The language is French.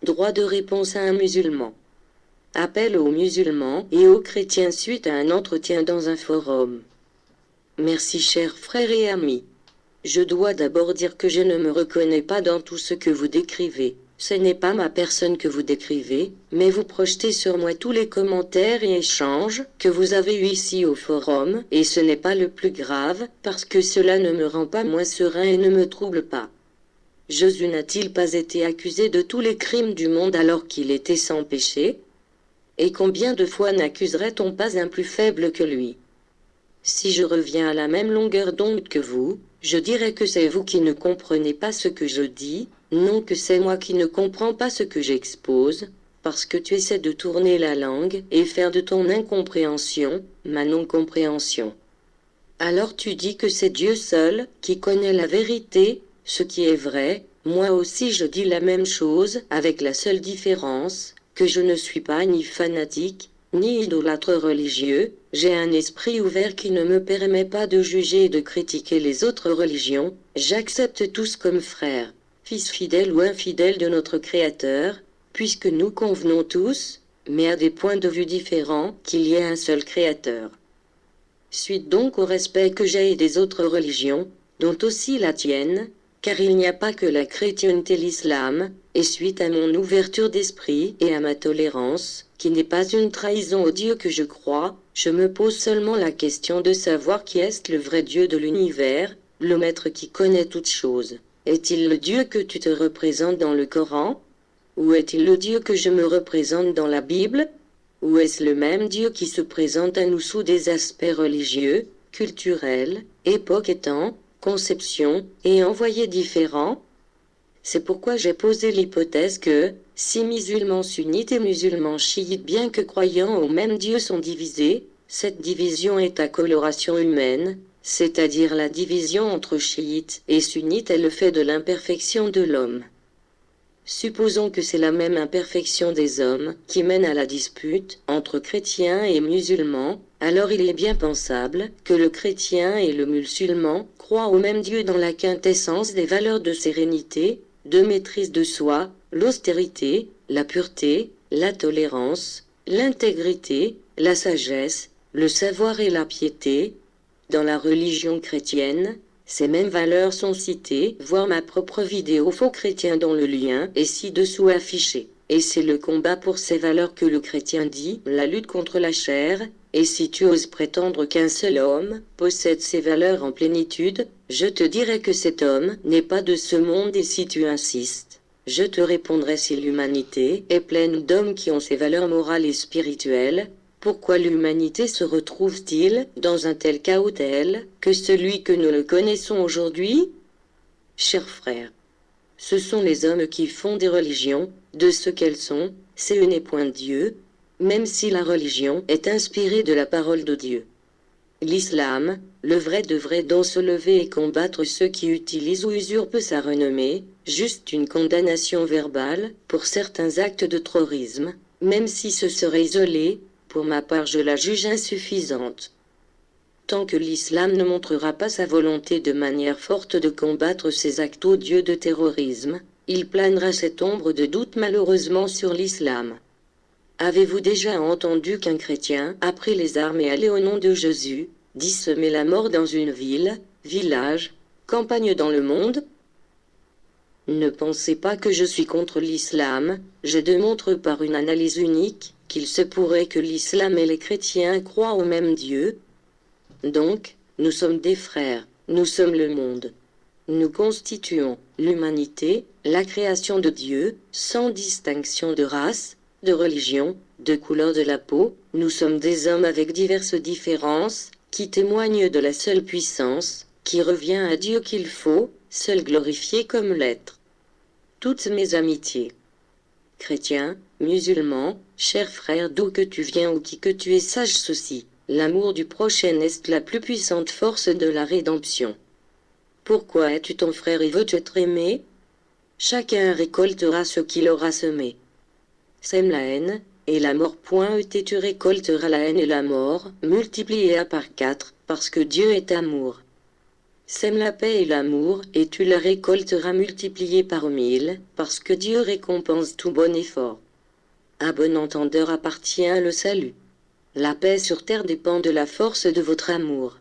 Droit de réponse à un musulman. Appel aux musulmans et aux chrétiens suite à un entretien dans un forum. Merci chers frères et amis. Je dois d'abord dire que je ne me reconnais pas dans tout ce que vous décrivez. Ce n'est pas ma personne que vous décrivez, mais vous projetez sur moi tous les commentaires et échanges que vous avez eus ici au forum, et ce n'est pas le plus grave, parce que cela ne me rend pas moins serein et ne me trouble pas. Jésus n'a-t-il pas été accusé de tous les crimes du monde alors qu'il était sans péché? Et combien de fois n'accuserait-on pas un plus faible que lui? Si je reviens à la même longueur d'onde que vous, je dirais que c'est vous qui ne comprenez pas ce que je dis, non que c'est moi qui ne comprends pas ce que j'expose, parce que tu essaies de tourner la langue et faire de ton incompréhension ma non-compréhension. Alors tu dis que c'est Dieu seul qui connaît la vérité, ce qui est vrai, moi aussi je dis la même chose avec la seule différence que je ne suis pas ni fanatique, ni idolâtre religieux, j'ai un esprit ouvert qui ne me permet pas de juger et de critiquer les autres religions, j'accepte tous comme frères, fils fidèles ou infidèles de notre Créateur, puisque nous convenons tous, mais à des points de vue différents, qu'il y ait un seul Créateur. Suite donc au respect que j'ai des autres religions, dont aussi la tienne, car il n'y a pas que la chrétienté et l'islam, et suite à mon ouverture d'esprit et à ma tolérance, qui n'est pas une trahison au Dieu que je crois, je me pose seulement la question de savoir qui est le vrai Dieu de l'univers, le Maître qui connaît toutes choses. Est-il le Dieu que tu te représentes dans le Coran? Ou est-il le Dieu que je me représente dans la Bible? Ou est-ce le même Dieu qui se présente à nous sous des aspects religieux, culturels, époque et temps, conception et envoyés différents? C'est pourquoi j'ai posé l'hypothèse que, si musulmans sunnites et musulmans chiites bien que croyant au même Dieu sont divisés, cette division est à coloration humaine, c'est-à-dire la division entre chiites et sunnites est le fait de l'imperfection de l'homme. Supposons que c'est la même imperfection des hommes qui mène à la dispute entre chrétiens et musulmans, alors il est bien pensable que le chrétien et le musulman croient au même Dieu dans la quintessence des valeurs de sérénité, de maîtrise de soi, l'austérité, la pureté, la tolérance, l'intégrité, la sagesse, le savoir et la piété. Dans la religion chrétienne, ces mêmes valeurs sont citées, voir ma propre vidéo Faux chrétien dont le lien est ci-dessous affiché. Et c'est le combat pour ces valeurs que le chrétien dit, la lutte contre la chair, et si tu oses prétendre qu'un seul homme possède ces valeurs en plénitude, je te dirai que cet homme n'est pas de ce monde et si tu insistes, je te répondrai si l'humanité est pleine d'hommes qui ont ces valeurs morales et spirituelles, pourquoi l'humanité se retrouve-t-il dans un tel chaos tel que celui que nous le connaissons aujourd'hui? Chers frères, ce sont les hommes qui font des religions, de ce qu'elles sont, c'est n'est point Dieu, même si la religion est inspirée de la parole de Dieu. L'islam, le vrai devrait donc se lever et combattre ceux qui utilisent ou usurpent sa renommée, juste une condamnation verbale pour certains actes de terrorisme, même si ce serait isolé, pour ma part je la juge insuffisante. Tant que l'islam ne montrera pas sa volonté de manière forte de combattre ces actes odieux de terrorisme, il planera cette ombre de doute malheureusement sur l'islam. Avez-vous déjà entendu qu'un chrétien a pris les armes et allé au nom de Jésus, dit semer la mort dans une ville, village, campagne dans le monde? Ne pensez pas que je suis contre l'islam, je démontre par une analyse unique qu'il se pourrait que l'islam et les chrétiens croient au même Dieu. Donc, nous sommes des frères, nous sommes le monde. Nous constituons l'humanité, la création de Dieu, sans distinction de race, de religion, de couleur de la peau, nous sommes des hommes avec diverses différences, qui témoignent de la seule puissance, qui revient à Dieu qu'il faut, seul glorifié comme l'être. Toutes mes amitiés. Chrétiens, musulmans, chers frères d'où que tu viens ou qui que tu es sache ceci, l'amour du prochain est la plus puissante force de la rédemption. Pourquoi es-tu ton frère et veux-tu être aimé? Chacun récoltera ce qu'il aura semé. Sème la haine, et la mort et tu récolteras la haine et la mort, multipliées à par 4, parce que Dieu est amour. Sème la paix et l'amour, et tu la récolteras multipliée par 1000, parce que Dieu récompense tout bon effort. À bon entendeur appartient le salut. La paix sur terre dépend de la force de votre amour.